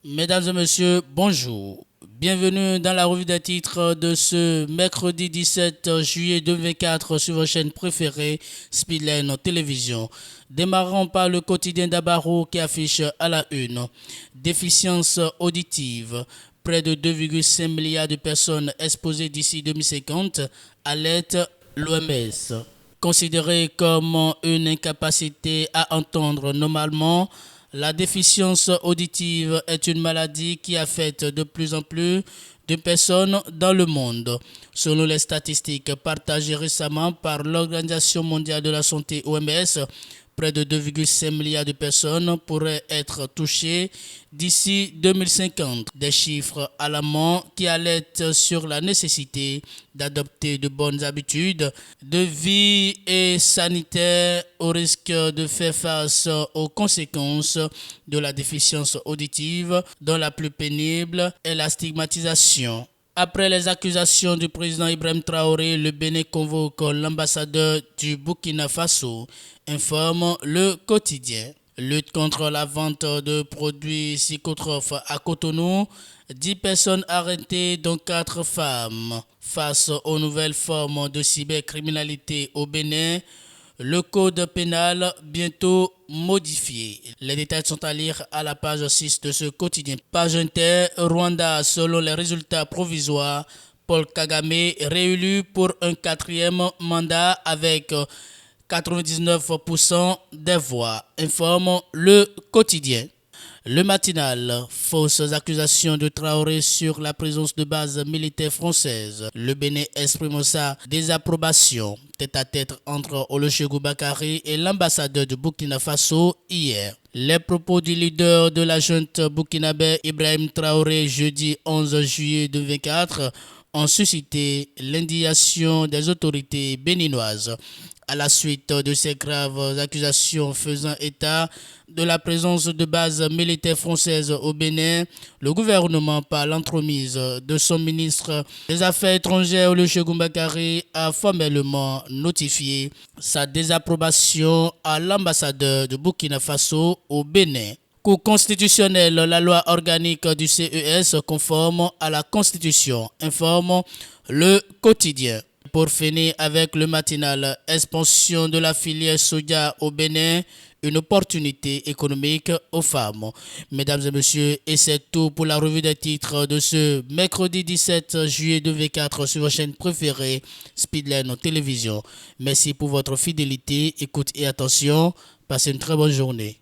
Mesdames et messieurs, bonjour. Bienvenue dans la revue des titres de ce mercredi 17 juillet 2024 sur vos chaînes préférées, Speedline Télévision. Démarrons par le quotidien d'Abaro qui affiche à la une déficience auditive. Près de 2,5 milliards de personnes exposées d'ici 2050, alerte l'OMS. Considérée comme une incapacité à entendre normalement, la déficience auditive est une maladie qui affecte de plus en plus de personnes dans le monde. Selon les statistiques partagées récemment par l'Organisation mondiale de la santé OMS, près de 2,5 milliards de personnes pourraient être touchées d'ici 2050. Des chiffres alarmants qui alertent sur la nécessité d'adopter de bonnes habitudes de vie et sanitaires au risque de faire face aux conséquences de la déficience auditive, dont la plus pénible est la stigmatisation. Après les accusations du président Ibrahim Traoré, le Bénin convoque l'ambassadeur du Burkina Faso, informe le quotidien. Lutte contre la vente de produits psychotropes à Cotonou, 10 personnes arrêtées dont 4 femmes. Face aux nouvelles formes de cybercriminalité au Bénin, le code pénal bientôt modifié. Les détails sont à lire à la page 6 de ce quotidien. Page inter, Rwanda, selon les résultats provisoires, Paul Kagame réélu pour un 4e mandat avec 99% des voix, informe le quotidien. Le matinal, fausses accusations de Traoré sur la présence de bases militaires françaises. Le Bénin exprime sa désapprobation. Tête à tête entre Olusegun Bakary et l'ambassadeur de Burkina Faso hier. Les propos du leader de la junte burkinabé Ibrahim Traoré jeudi 11 juillet 2024 ont suscité l'indignation des autorités béninoises. À la suite de ces graves accusations faisant état de la présence de bases militaires françaises au Bénin, le gouvernement, par l'entremise de son ministre des Affaires étrangères, Olusegun Bakary, a formellement notifié sa désapprobation à l'ambassadeur de Burkina Faso au Bénin. Cour constitutionnelle, la loi organique du CES conforme à la Constitution, informe le quotidien. Pour finir avec le matinal, expansion de la filière soja au Bénin, une opportunité économique aux femmes. Mesdames et messieurs, et c'est tout pour la revue des titres de ce mercredi 17 juillet 2024 sur votre chaîne préférée, Speedline Télévision. Merci pour votre fidélité, écoute et attention. Passez une très bonne journée.